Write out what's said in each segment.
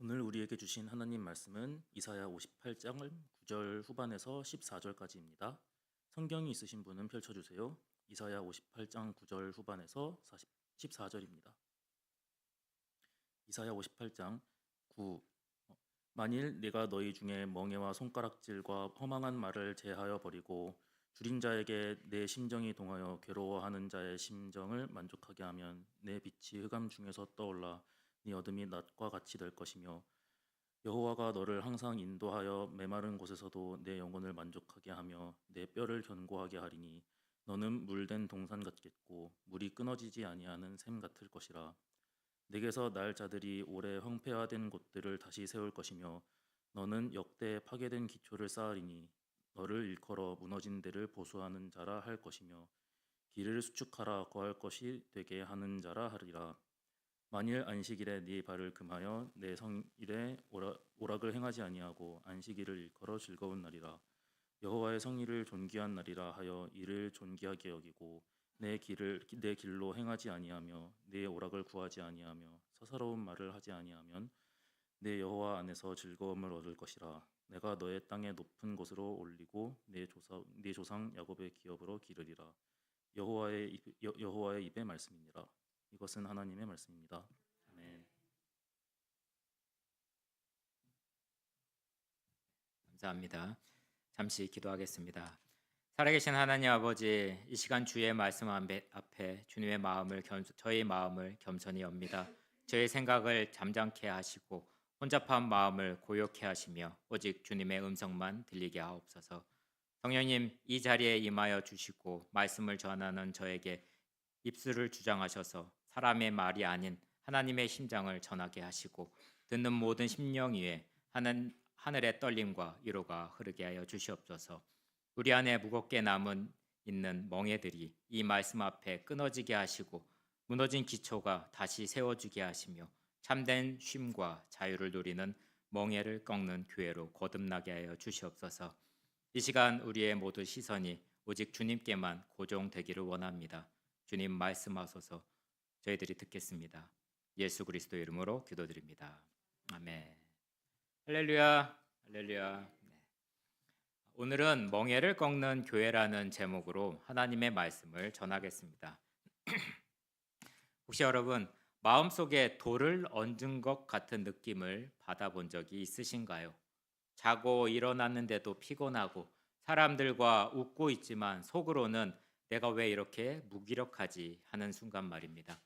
오늘 우리에게 주신 하나님 말씀은 이사야 58장 9절 후반에서 14절까지입니다. 성경이 있으신 분은 펼쳐주세요. 이사야 58장 9절 후반에서 14절입니다. 이사야 58장 9 만일 내가 너희 중에 멍에와 손가락질과 허망한 말을 제하여 버리고 줄인 자에게 내 심정이 동하여 괴로워하는 자의 심정을 만족하게 하면 내 빛이 흑암 중에서 떠올라 네 어둠이 낮과 같이 될 것이며 여호와가 너를 항상 인도하여 메마른 곳에서도 내 영혼을 만족하게 하며 내 뼈를 견고하게 하리니 너는 물된 동산 같겠고 물이 끊어지지 아니하는 샘 같을 것이라. 내게서 날 자들이 오래 황폐화된 곳들을 다시 세울 것이며 너는 역대 파괴된 기초를 쌓으리니 너를 일컬어 무너진 데를 보수하는 자라 할 것이며 길을 수축하라 거할 것이 되게 하는 자라 하리라. 만일 안식일에 네 발을 금하여 내 성일에 오락을 행하지 아니하고 안식일을 일컬어 즐거운 날이라 여호와의 성일을 존귀한 날이라 하여 이를 존귀하게 여기고 내 길로 행하지 아니하며 내 오락을 구하지 아니하며 서사로운 말을 하지 아니하면 내 여호와 안에서 즐거움을 얻을 것이라. 내가 너의 땅의 높은 곳으로 올리고 내 조상 야곱의 기업으로 기르리라. 여호와의 입의 말씀이니라. 이것은 하나님의 말씀입니다. 아멘. 감사합니다. 잠시 기도하겠습니다. 살아계신 하나님 아버지, 이 시간 주의 말씀 앞에 주님의 저희 마음을 겸손히 엽니다. 저의 생각을 잠잠케 하시고 혼잡한 마음을 고요케 하시며 오직 주님의 음성만 들리게 하옵소서. 성령님, 이 자리에 임하여 주시고 말씀을 전하는 저에게 입술을 주장하셔서 사람의 말이 아닌 하나님의 심장을 전하게 하시고 듣는 모든 심령 위에 하늘의 떨림과 위로가 흐르게 하여 주시옵소서. 우리 안에 무겁게 남은 있는 멍에들이 이 말씀 앞에 끊어지게 하시고 무너진 기초가 다시 세워주게 하시며 참된 쉼과 자유를 누리는 멍에를 꺾는 교회로 거듭나게 하여 주시옵소서. 이 시간 우리의 모든 시선이 오직 주님께만 고정되기를 원합니다. 주님 말씀하소서. 저희들이 듣겠습니다. 예수 그리스도 이름으로 기도드립니다. 아멘. 할렐루야. 할렐루야. 네. 오늘은 멍에를 꺾는 교회라는 제목으로 하나님의 말씀을 전하겠습니다. 혹시 여러분 마음속에 돌을 얹은 것 같은 느낌을 받아본 적이 있으신가요? 자고 일어났는데도 피곤하고 사람들과 웃고 있지만 속으로는 내가 왜 이렇게 무기력하지 하는 순간 말입니다.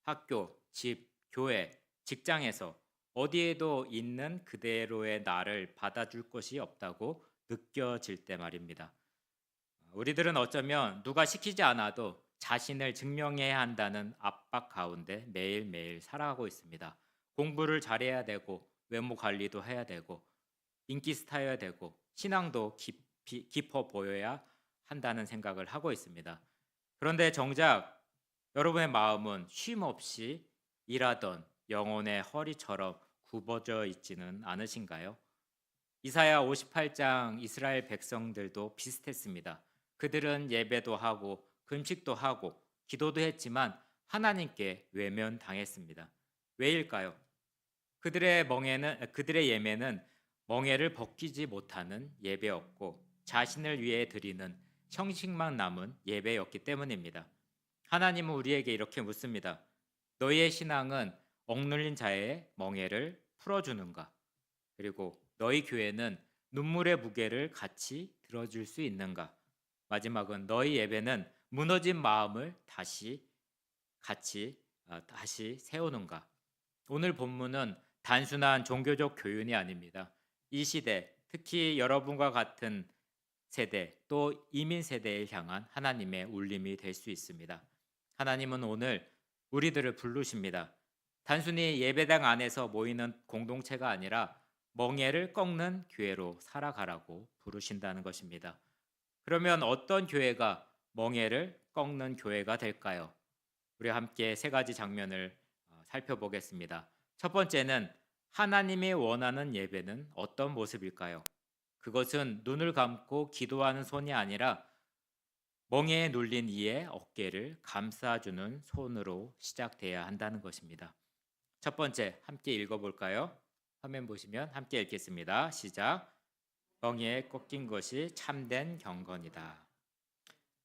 학교, 집, 교회, 직장에서 어디에도 있는 그대로의 나를 받아줄 것이 없다고 느껴질 때 말입니다. 우리들은 어쩌면 누가 시키지 않아도 자신을 증명해야 한다는 압박 가운데 매일매일 살아가고 있습니다. 공부를 잘해야 되고 외모 관리도 해야 되고 인기 스타여야 되고 신앙도 깊어 보여야 한다는 생각을 하고 있습니다. 그런데 정작 여러분의 마음은 쉼 없이 일하던 영혼의 허리처럼 굽어져 있지는 않으신가요? 이사야 58장 이스라엘 백성들도 비슷했습니다. 그들은 예배도 하고 금식도 하고 기도도 했지만 하나님께 외면당했습니다. 왜일까요? 그들의 예매는 멍에를 벗기지 못하는 예배였고 자신을 위해 드리는 형식만 남은 예배였기 때문입니다. 하나님은 우리에게 이렇게 묻습니다. 너희의 신앙은 억눌린 자의 멍에를 풀어주는가? 그리고 너희 교회는 눈물의 무게를 같이 들어줄 수 있는가? 마지막은 너희 예배는 무너진 마음을 다시 세우는가? 오늘 본문은 단순한 종교적 교훈이 아닙니다. 이 시대, 특히 여러분과 같은 세대, 또 이민 세대를 향한 하나님의 울림이 될 수 있습니다. 하나님은 오늘 우리들을 부르십니다. 단순히 예배당 안에서 모이는 공동체가 아니라 멍에를 꺾는 교회로 살아가라고 부르신다는 것입니다. 그러면 어떤 교회가 멍에를 꺾는 교회가 될까요? 우리 함께 세 가지 장면을 살펴보겠습니다. 첫 번째는 하나님이 원하는 예배는 어떤 모습일까요? 그것은 눈을 감고 기도하는 손이 아니라 멍에에 눌린 이의 어깨를 감싸주는 손으로 시작돼야 한다는 것입니다. 첫 번째, 함께 읽어볼까요? 화면 보시면 함께 읽겠습니다. 시작. 멍에에 꺾인 것이 참된 경건이다.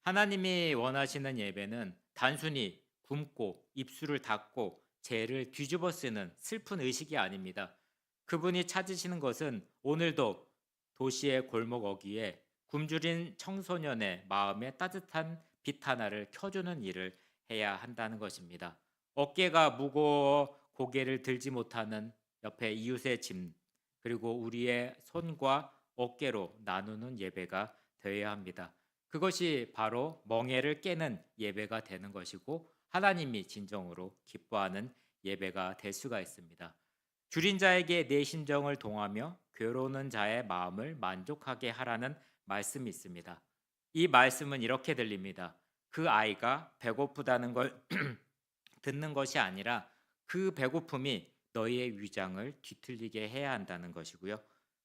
하나님이 원하시는 예배는 단순히 굶고 입술을 닫고 죄를 뒤집어 쓰는 슬픈 의식이 아닙니다. 그분이 찾으시는 것은 오늘도 도시의 골목 어귀에 굶주린 청소년의 마음에 따뜻한 빛 하나를 켜주는 일을 해야 한다는 것입니다. 어깨가 무거워 고개를 들지 못하는 옆에 이웃의 짐, 그리고 우리의 손과 어깨로 나누는 예배가 되어야 합니다. 그것이 바로 멍에를 깨는 예배가 되는 것이고 하나님이 진정으로 기뻐하는 예배가 될 수가 있습니다. 줄인 자에게 내 심정을 동하며 괴로우는 자의 마음을 만족하게 하라는 말씀이 있습니다. 이 말씀은 이렇게 들립니다. 그 아이가 배고프다는 걸 듣는 것이 아니라 그 배고픔이 너희의 위장을 뒤틀리게 해야 한다는 것이고요.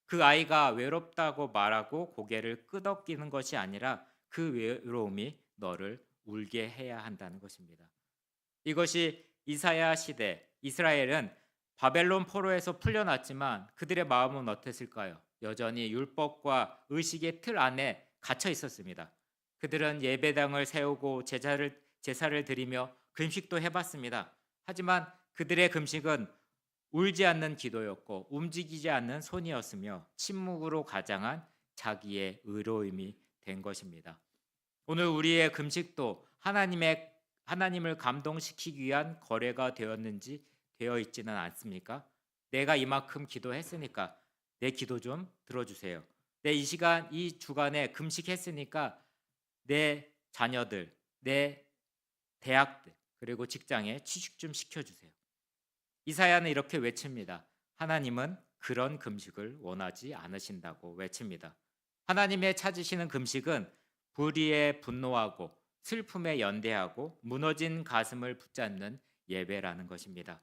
그 아이가 외롭다고 말하고 고개를 끄덕이는 것이 아니라 그 외로움이 너를 울게 해야 한다는 것입니다. 이것이 이사야 시대 이스라엘은 바벨론 포로에서 풀려났지만 그들의 마음은 어땠을까요? 여전히 율법과 의식의 틀 안에 갇혀 있었습니다. 그들은 예배당을 세우고 제사를 드리며 금식도 해봤습니다. 하지만 그들의 금식은 울지 않는 기도였고 움직이지 않는 손이었으며 침묵으로 가장한 자기의 의로움이 된 것입니다. 오늘 우리의 금식도 하나님을 감동시키기 위한 거래가 되어 있지는 않습니까? 내가 이만큼 기도했으니까 내 기도 좀 들어주세요. 내 이 주간에 금식했으니까 내 자녀들, 내 대학들, 그리고 직장에 취직 좀 시켜주세요. 이사야는 이렇게 외칩니다. 하나님은 그런 금식을 원하지 않으신다고 외칩니다. 하나님의 찾으시는 금식은 불의에 분노하고 슬픔에 연대하고 무너진 가슴을 붙잡는 예배라는 것입니다.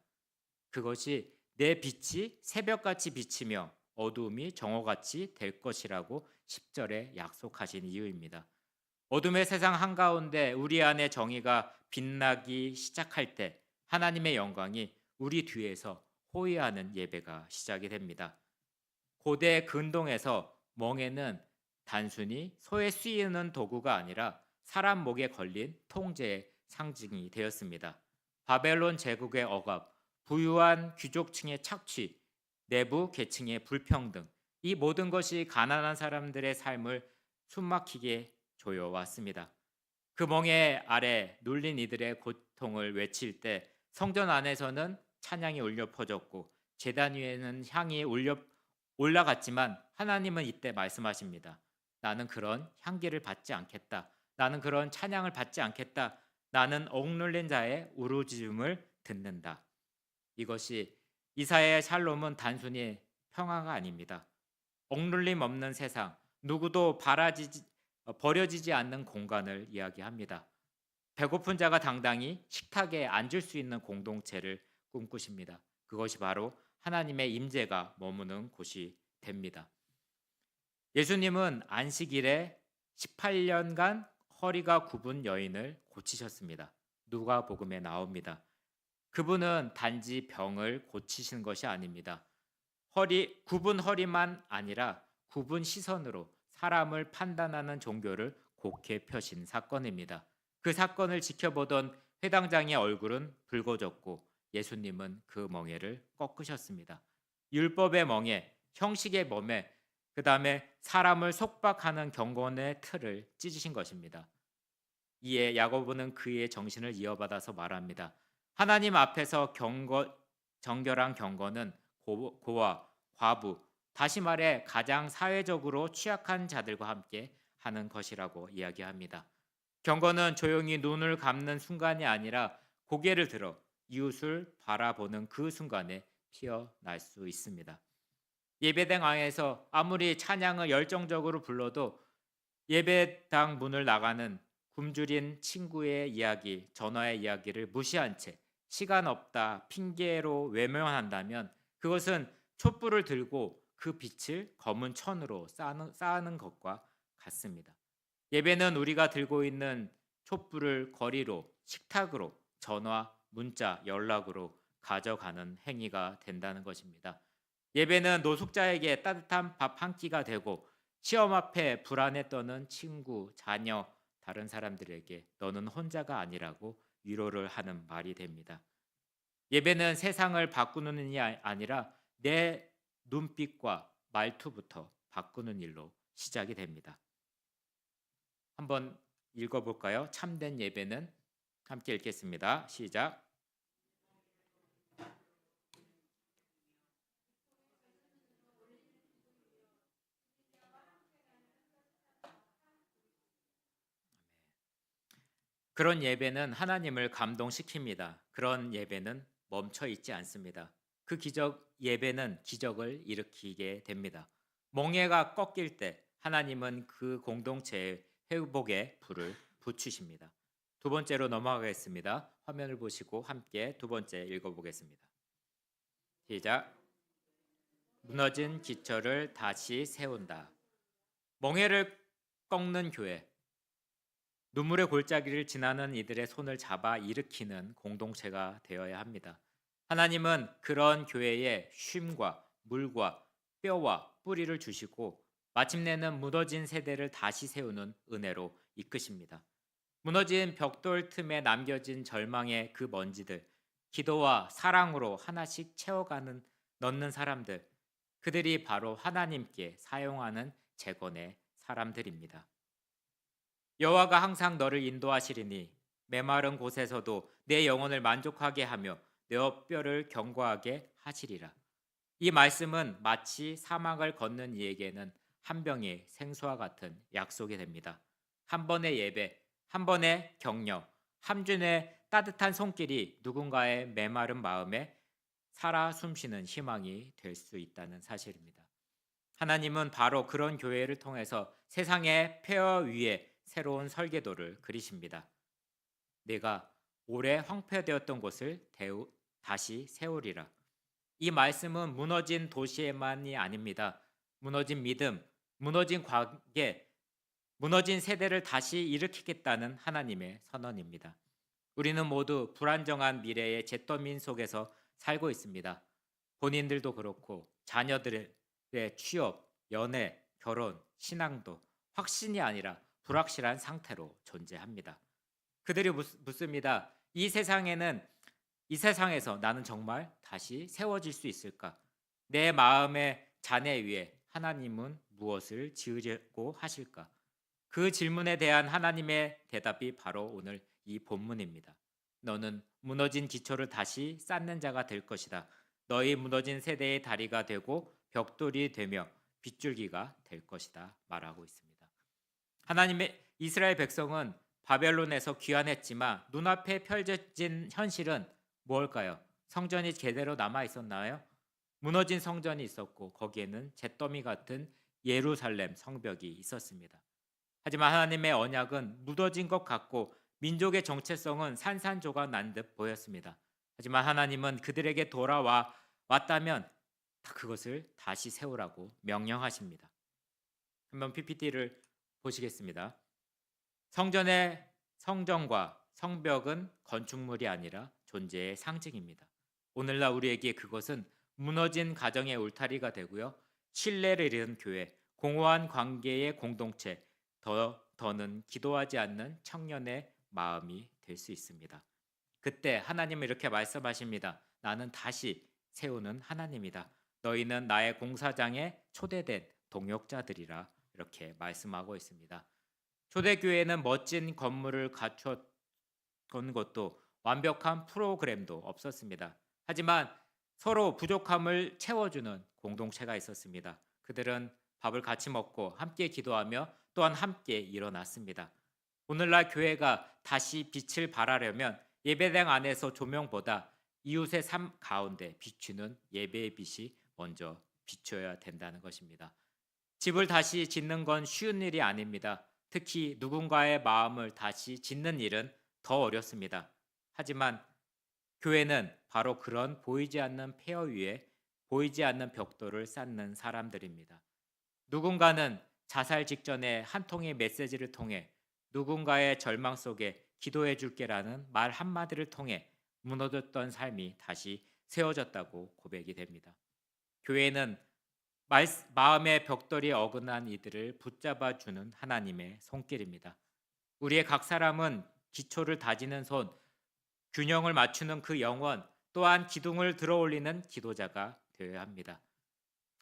그것이 내 빛이 새벽같이 비치며 어두움이 정오같이 될 것이라고 10절에 약속하신 이유입니다. 어둠의 세상 한가운데 우리 안에 정의가 빛나기 시작할 때 하나님의 영광이 우리 뒤에서 호위하는 예배가 시작이 됩니다. 고대 근동에서 멍에는 단순히 소에 씌우는 도구가 아니라 사람 목에 걸린 통제의 상징이 되었습니다. 바벨론 제국의 억압, 부유한 귀족층의 착취, 내부 계층의 불평등, 이 모든 것이 가난한 사람들의 삶을 숨막히게 조여왔습니다. 그 멍에 아래 눌린 이들의 고통을 외칠 때 성전 안에서는 찬양이 울려 퍼졌고 제단 위에는 향이 올라갔지만 하나님은 이때 말씀하십니다. 나는 그런 향기를 받지 않겠다. 나는 그런 찬양을 받지 않겠다. 나는 억눌린 자의 울부짖음을 듣는다. 이것이 이사야의 샬롬은 단순히 평화가 아닙니다. 억눌림 없는 세상, 누구도 버려지지 않는 공간을 이야기합니다. 배고픈 자가 당당히 식탁에 앉을 수 있는 공동체를 꿈꾸십니다. 그것이 바로 하나님의 임재가 머무는 곳이 됩니다. 예수님은 안식일에 18년간 허리가 굽은 여인을 고치셨습니다. 누가복음에 나옵니다. 그분은 단지 병을 고치신 것이 아닙니다. 굽은 허리만 아니라 굽은 시선으로 사람을 판단하는 종교를 곡해 펴신 사건입니다. 그 사건을 지켜보던 회당장의 얼굴은 붉어졌고 예수님은 그 멍에를 꺾으셨습니다. 율법의 멍에, 형식의 멍에, 그 다음에 사람을 속박하는 경건의 틀을 찢으신 것입니다. 이에 야고보는 그의 정신을 이어받아서 말합니다. 하나님 앞에서 정결한 경건은 고와 과부, 다시 말해 가장 사회적으로 취약한 자들과 함께 하는 것이라고 이야기합니다. 경건은 조용히 눈을 감는 순간이 아니라 고개를 들어 이웃을 바라보는 그 순간에 피어날 수 있습니다. 예배당 안에서 아무리 찬양을 열정적으로 불러도 예배당 문을 나가는 굶주린 친구의 이야기, 전화의 이야기를 무시한 채 시간 없다 핑계로 외면한다면 그것은 촛불을 들고 그 빛을 검은 천으로 쌓는 것과 같습니다. 예배는 우리가 들고 있는 촛불을 거리로, 식탁으로, 전화, 문자, 연락으로 가져가는 행위가 된다는 것입니다. 예배는 노숙자에게 따뜻한 밥 한 끼가 되고 시험 앞에 불안에 떠는 친구, 자녀, 다른 사람들에게 너는 혼자가 아니라고 위로를 하는 말이 됩니다. 예배는 세상을 바꾸는 일이 아니라 내 눈빛과 말투부터 바꾸는 일로 시작이 됩니다. 한번 읽어볼까요? 참된 예배는 함께 읽겠습니다. 시작. 그런 예배는 하나님을 감동시킵니다. 그런 예배는 멈춰 있지 않습니다. 예배는 기적을 일으키게 됩니다. 멍에가 꺾일 때 하나님은 그 공동체의 회복에 불을 붙이십니다. 두 번째로 넘어가겠습니다. 화면을 보시고 함께 두 번째 읽어보겠습니다. 시작. 무너진 기초를 다시 세운다. 멍에를 꺾는 교회. 눈물의 골짜기를 지나는 이들의 손을 잡아 일으키는 공동체가 되어야 합니다. 하나님은 그런 교회에 쉼과 물과 뼈와 뿌리를 주시고 마침내는 무너진 세대를 다시 세우는 은혜로 이끄십니다. 무너진 벽돌 틈에 남겨진 절망의 그 먼지들, 기도와 사랑으로 하나씩 채워가는 넣는 사람들, 그들이 바로 하나님께 사용하는 재건의 사람들입니다. 여호와가 항상 너를 인도하시리니 메마른 곳에서도 내 영혼을 만족하게 하며 내 뼈를 견고하게 하시리라. 이 말씀은 마치 사막을 걷는 이에게는 한 병의 생수와 같은 약속이 됩니다. 한 번의 예배, 한 번의 격려, 한 준의 따뜻한 손길이 누군가의 메마른 마음에 살아 숨쉬는 희망이 될 수 있다는 사실입니다. 하나님은 바로 그런 교회를 통해서 세상의 폐허 위에 새로운 설계도를 그리십니다. 내가 오래 황폐되었던 곳을 다시 세우리라. 이 말씀은 무너진 도시에만이 아닙니다. 무너진 믿음, 무너진 관계, 무너진 세대를 다시 일으키겠다는 하나님의 선언입니다. 우리는 모두 불안정한 미래의 잿더미 속에서 살고 있습니다. 본인들도 그렇고 자녀들의 취업, 연애, 결혼, 신앙도 확신이 아니라 불확실한 상태로 존재합니다. 그들이 묻습니다. 이 세상에서 나는 정말 다시 세워질 수 있을까? 내 마음의 잔해 위에 하나님은 무엇을 지으려고 하실까? 그 질문에 대한 하나님의 대답이 바로 오늘 이 본문입니다. 너는 무너진 기초를 다시 쌓는 자가 될 것이다. 너희 무너진 세대의 다리가 되고 벽돌이 되며 빗줄기가 될 것이다 말하고 있습니다. 하나님의 이스라엘 백성은 바벨론에서 귀환했지만 눈앞에 펼쳐진 현실은 무엇일까요? 성전이 제대로 남아 있었나요? 무너진 성전이 있었고 거기에는 잿더미 같은 예루살렘 성벽이 있었습니다. 하지만 하나님의 언약은 무너진 것 같고 민족의 정체성은 산산조각 난 듯 보였습니다. 하지만 하나님은 그들에게 왔다면 그것을 다시 세우라고 명령하십니다. 한번 PPT를 보시겠습니다. 성전과 성벽은 건축물이 아니라 존재의 상징입니다. 오늘날 우리에게 그것은 무너진 가정의 울타리가 되고요. 신뢰를 잃은 교회, 공허한 관계의 공동체, 더는 기도하지 않는 청년의 마음이 될 수 있습니다. 그때 하나님은 이렇게 말씀하십니다. 나는 다시 세우는 하나님이다. 너희는 나의 공사장에 초대된 동역자들이라 이렇게 말씀하고 있습니다. 초대교회는 멋진 건물을 갖췄던 것도 완벽한 프로그램도 없었습니다. 하지만 서로 부족함을 채워주는 공동체가 있었습니다. 그들은 밥을 같이 먹고 함께 기도하며 또한 함께 일어났습니다. 오늘날 교회가 다시 빛을 발하려면 예배당 안에서 조명보다 이웃의 삶 가운데 비추는 예배의 빛이 먼저 비춰야 된다는 것입니다. 집을 다시 짓는 건 쉬운 일이 아닙니다. 특히 누군가의 마음을 다시 짓는 일은 더 어렵습니다. 하지만 교회는 바로 그런 보이지 않는 폐허 위에 보이지 않는 벽돌을 쌓는 사람들입니다. 누군가는 자살 직전에 한 통의 메시지를 통해 누군가의 절망 속에 기도해 줄게라는 말 한마디를 통해 무너졌던 삶이 다시 세워졌다고 고백이 됩니다. 교회는 마음의 벽돌이 어긋난 이들을 붙잡아 주는 하나님의 손길입니다. 우리의 각 사람은 기초를 다지는 손, 균형을 맞추는 그 영혼, 또한 기둥을 들어올리는 기도자가 되어야 합니다.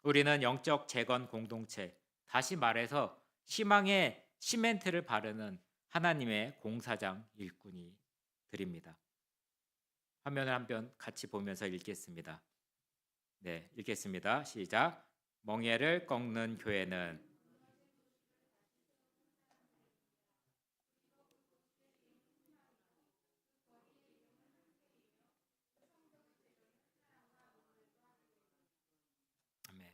우리는 영적 재건 공동체, 다시 말해서 희망의 시멘트를 바르는 하나님의 공사장 일꾼이 드립니다. 화면을 한번 같이 보면서 읽겠습니다. 네, 읽겠습니다. 시작. 멍에를 꺾는 교회는 아멘.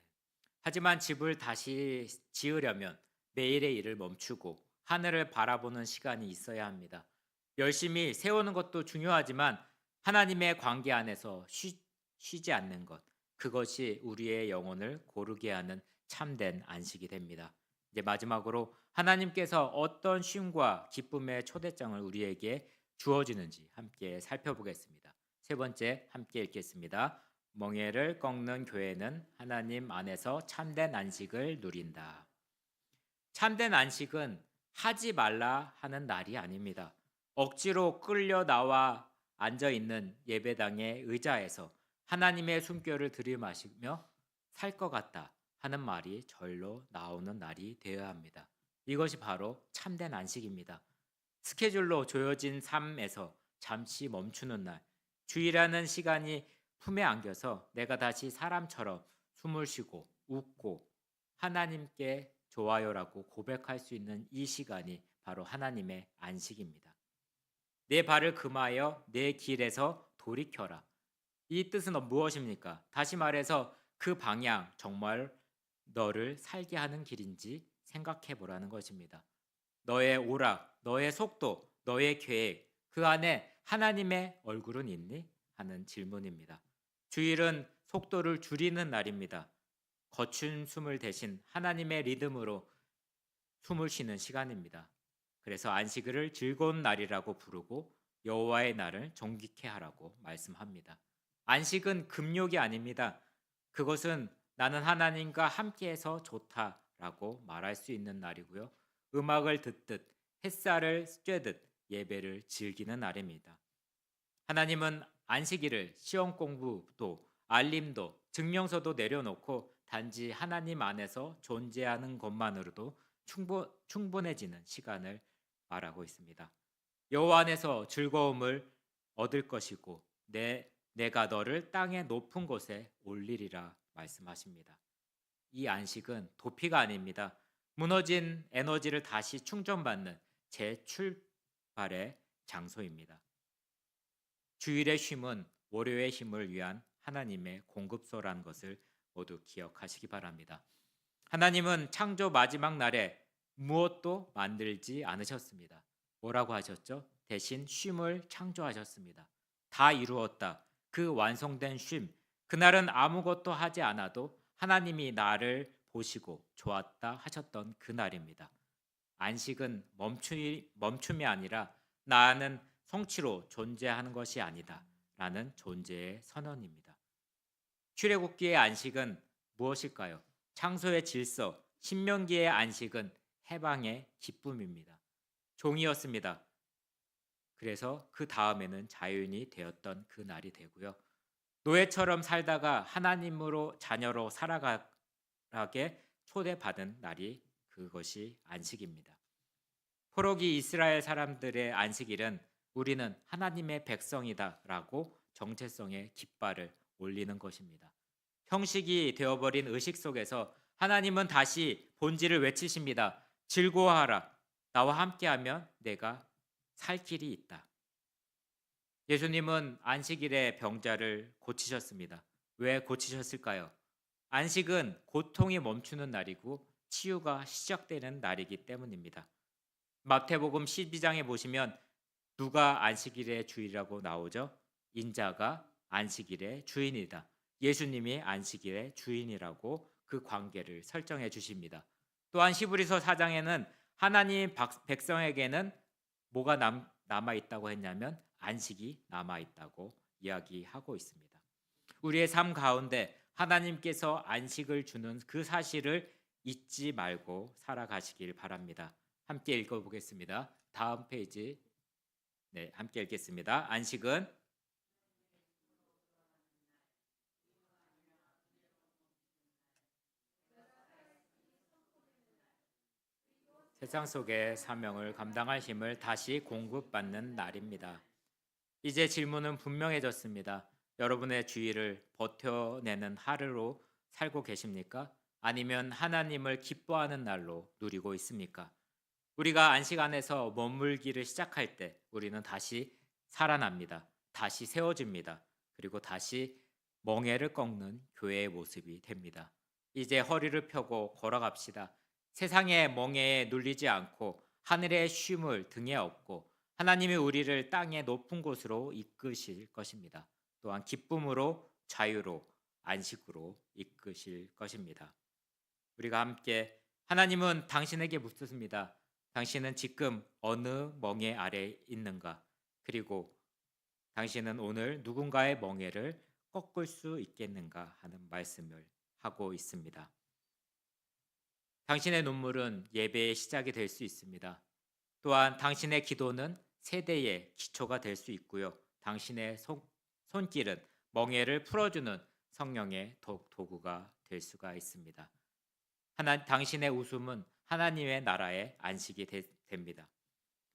하지만 집을 다시 지으려면 매일의 일을 멈추고 하늘을 바라보는 시간이 있어야 합니다. 열심히 세우는 것도 중요하지만 하나님의 관계 안에서 쉬지 않는 것, 그것이 우리의 영혼을 고르게 하는 참된 안식이 됩니다. 이제 마지막으로 하나님께서 어떤 쉼과 기쁨의 초대장을 우리에게 주어지는지 함께 살펴보겠습니다. 세 번째 함께 읽겠습니다. 멍에를 꺾는 교회는 하나님 안에서 참된 안식을 누린다. 참된 안식은 하지 말라 하는 날이 아닙니다. 억지로 끌려 나와 앉아 있는 예배당의 의자에서 하나님의 숨결을 들이마시며 살 것 같다 하는 말이 절로 나오는 날이 되어야 합니다. 이것이 바로 참된 안식입니다. 스케줄로 조여진 삶에서 잠시 멈추는 날, 주일하는 시간이 품에 안겨서 내가 다시 사람처럼 숨을 쉬고 웃고 하나님께 좋아요라고 고백할 수 있는 이 시간이 바로 하나님의 안식입니다. 내 발을 금하여 내 길에서 돌이켜라. 이 뜻은 무엇입니까? 다시 말해서 그 방향 정말 너를 살게 하는 길인지 생각해 보라는 것입니다. 너의 오락, 너의 속도, 너의 계획, 그 안에 하나님의 얼굴은 있니? 하는 질문입니다. 주일은 속도를 줄이는 날입니다. 거친 숨을 대신 하나님의 리듬으로 숨을 쉬는 시간입니다. 그래서 안식일을 즐거운 날이라고 부르고 여호와의 날을 정직케 하라고 말씀합니다. 안식은 금욕이 아닙니다. 그것은 나는 하나님과 함께해서 좋다라고 말할 수 있는 날이고요. 음악을 듣듯 햇살을 쬐듯 예배를 즐기는 날입니다. 하나님은 안식일을 시험 공부도 알림도 증명서도 내려놓고 단지 하나님 안에서 존재하는 것만으로도 충분해지는 시간을 말하고 있습니다. 여호와 안에서 즐거움을 얻을 것이고 내가 너를 땅의 높은 곳에 올리리라 말씀하십니다. 이 안식은 도피가 아닙니다. 무너진 에너지를 다시 충전받는 재출발의 장소입니다. 주일의 쉼은 월요의 힘을 위한 하나님의 공급소라는 것을 모두 기억하시기 바랍니다. 하나님은 창조 마지막 날에 무엇도 만들지 않으셨습니다. 뭐라고 하셨죠? 대신 쉼을 창조하셨습니다. 다 이루었다. 그 완성된 쉼. 그날은 아무것도 하지 않아도 하나님이 나를 보시고 좋았다 하셨던 그날입니다. 안식은 멈춤이 아니라 나는 성취로 존재하는 것이 아니다 라는 존재의 선언입니다. 출애굽기의 안식은 무엇일까요? 창조의 질서, 신명기의 안식은 해방의 기쁨입니다. 종이었습니다. 그래서 그 다음에는 자유인이 되었던 그 날이 되고요. 노예처럼 살다가 하나님으로 자녀로 살아가게 초대받은 날이 그것이 안식입니다. 포로기 이스라엘 사람들의 안식일은 우리는 하나님의 백성이다라고 정체성의 깃발을 올리는 것입니다. 형식이 되어버린 의식 속에서 하나님은 다시 본질을 외치십니다. 즐거워하라. 나와 함께하면 내가 살 길이 있다. 예수님은 안식일에 병자를 고치셨습니다. 왜 고치셨을까요? 안식은 고통이 멈추는 날이고 치유가 시작되는 날이기 때문입니다. 마태복음 12장에 보시면 누가 안식일의 주일이라고 나오죠? 인자가 안식일의 주인이다. 예수님이 안식일의 주인이라고 그 관계를 설정해 주십니다. 또한 히브리서 4장에는 하나님 백성에게는 뭐가 남아 있다고 했냐면 안식이 남아 있다고 이야기하고 있습니다. 우리의 삶 가운데 하나님께서 안식을 주는 그 사실을 잊지 말고 살아가시길 바랍니다. 함께 읽어보겠습니다. 다음 페이지. 네, 함께 읽겠습니다. 안식은 세상 속의 사명을 감당할 힘을 다시 공급받는 날입니다. 이제 질문은 분명해졌습니다. 여러분의 주의를 버텨내는 하루로 살고 계십니까? 아니면 하나님을 기뻐하는 날로 누리고 있습니까? 우리가 안식 안에서 머물기를 시작할 때 우리는 다시 살아납니다. 다시 세워집니다. 그리고 다시 멍에를 꺾는 교회의 모습이 됩니다. 이제 허리를 펴고 걸어갑시다. 세상의 멍에에 눌리지 않고 하늘의 쉼을 등에 업고 하나님이 우리를 땅의 높은 곳으로 이끄실 것입니다. 또한 기쁨으로 자유로 안식으로 이끄실 것입니다. 우리가 함께 하나님은 당신에게 묻습니다. 당신은 지금 어느 멍에 아래 있는가? 그리고 당신은 오늘 누군가의 멍에를 꺾을 수 있겠는가 하는 말씀을 하고 있습니다. 당신의 눈물은 예배의 시작이 될 수 있습니다. 또한 당신의 기도는 세대의 기초가 될 수 있고요. 당신의 손길은 멍에를 풀어주는 성령의 도구가 될 수가 있습니다. 당신의 웃음은 하나님의 나라의 안식이 됩니다.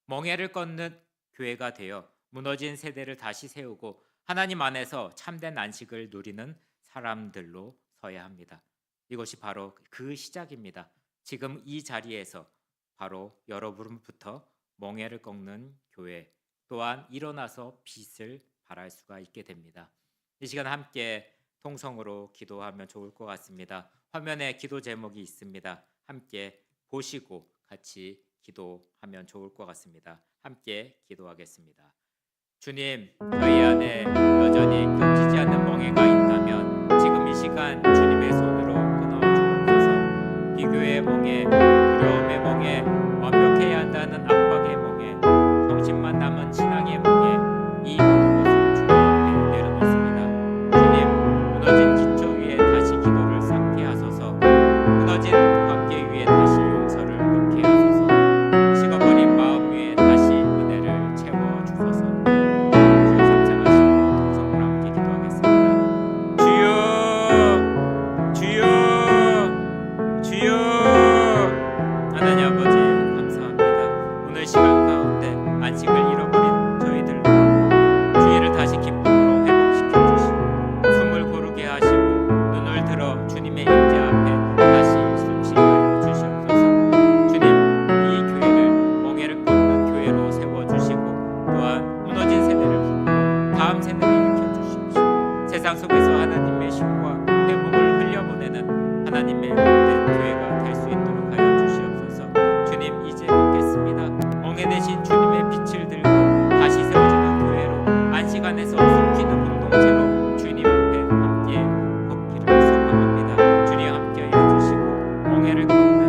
멍에를 꺾는 교회가 되어 무너진 세대를 다시 세우고 하나님 안에서 참된 안식을 누리는 사람들로 서야 합니다. 이것이 바로 그 시작입니다. 지금 이 자리에서 바로 여러분부터 멍에를 꺾는 교회 또한 일어나서 빛을 발할 수가 있게 됩니다. 이 시간 함께 통성으로 기도하면 좋을 것 같습니다. 화면에 기도 제목이 있습니다. 함께 보시고 같이 기도하면 좋을 것 같습니다. 함께 기도하겠습니다. 주님, 저희 안에 여전히 끊기지 않는 멍에가 있다면 지금 이 시간 주님의 손으로 끊어주옵소서. 비교의 멍에, 두려움의 멍에, 완벽해야 한다는 압박의 멍에, 정신만 남은 신앙의 멍에, 이 모든 것을 주님 앞에 내려놓습니다. 주님, 무너진 기초 위에 다시 기도를 쌓게 하소서. 무너진 관계 위에 다시 용서를 놓게 하소서. 식어버린 마음 위에 다시 은혜를 채워주소서. 주여 삼창하시고 동성으로 함께 기도하겠습니다. 주여, 주여, 주여. 하나님 아버지 감사합니다. 오늘 시간 가운데 안식을 잃어버린 저희들 주의를 다시 기쁨으로 회복시켜 주시고 숨을 고르게 하시고 눈을 들어 주님의 임재 앞에 다시 숨쉬게 하여 주시옵소서. 주님, 이 교회를 멍에를 꺾는 교회로 세워주시고 또한 무너진 세대를 품고 다음 세대를 일으켜 주시옵시고 세상 속에서 하나님의 힘과 회복을 흘려보내는 하나님의 복된 교회가 될 수 있도록 하여 주시옵소서. 주님, 이제 걷겠습니다. 멍에 대신 주님의 빛을 들고 다시 세워지는 교회로 안식 안에서 숨기는 공동체로 주님 앞에 함께 걷기를 소망합니다. 주님 함께하여 주시고 멍에를 꺾는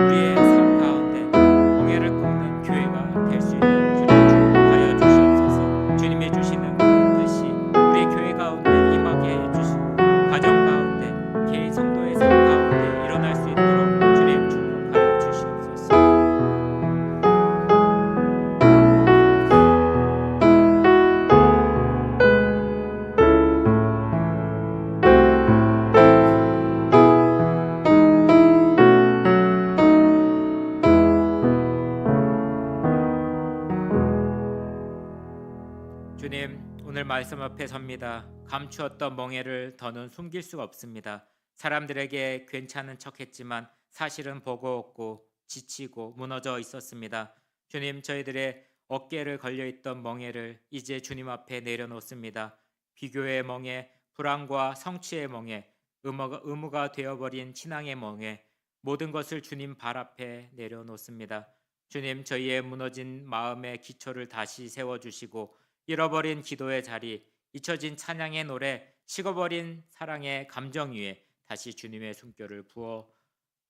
우리의 삶 가운데 멍에를 꺾는 교회가 될 수 있는 주님 축복하여 주시옵소서. 주님이 주시는 그 뜻이 우리 교회 가운데 임하게 해주시고 가정 가운데 개인 성도의 삶 가운데 일어날 수 있도록 주님 축복하여 주시옵소서. 주님, 오늘 말씀 앞에 섭니다. 감추었던 멍에를 더는 숨길 수가 없습니다. 사람들에게 괜찮은 척했지만 사실은 버거웠고 지치고 무너져 있었습니다. 주님, 저희들의 어깨를 걸려있던 멍에를 이제 주님 앞에 내려놓습니다. 비교의 멍에, 불안과 성취의 멍에, 의무가 되어버린 신앙의 멍에, 모든 것을 주님 발 앞에 내려놓습니다. 주님, 저희의 무너진 마음의 기초를 다시 세워주시고 잃어버린 기도의 자리, 잊혀진 찬양의 노래, 식어버린 사랑의 감정 위에 다시 주님의 숨결을 부어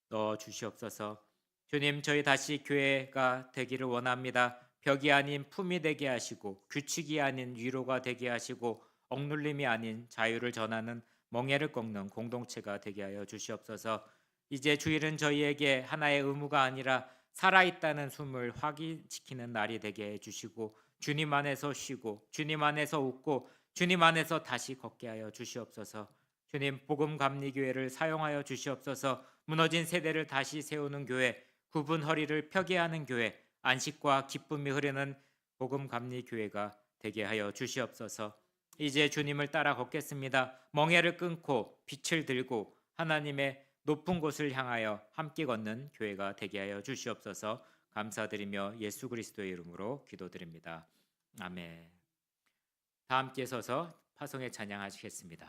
넣어 주시옵소서. 주님, 저희 다시 교회가 되기를 원합니다. 벽이 아닌 품이 되게 하시고 규칙이 아닌 위로가 되게 하시고 억눌림이 아닌 자유를 전하는 멍에를 꺾는 공동체가 되게 하여 주시옵소서. 이제 주일은 저희에게 하나의 의무가 아니라 살아있다는 숨을 확인시키는 날이 되게 해주시고 주님 안에서 쉬고 주님 안에서 웃고 주님 안에서 다시 걷게 하여 주시옵소서. 주님, 복음 감리 교회를 사용하여 주시옵소서. 무너진 세대를 다시 세우는 교회, 굽은 허리를 펴게 하는 교회, 안식과 기쁨이 흐르는 복음 감리 교회가 되게 하여 주시옵소서. 이제 주님을 따라 걷겠습니다. 멍에를 끊고 빛을 들고 하나님의 높은 곳을 향하여 함께 걷는 교회가 되게 하여 주시옵소서. 감사드리며 예수 그리스도의 이름으로 기도드립니다. 아멘. 다 함께 서서 파송의 찬양하시겠습니다.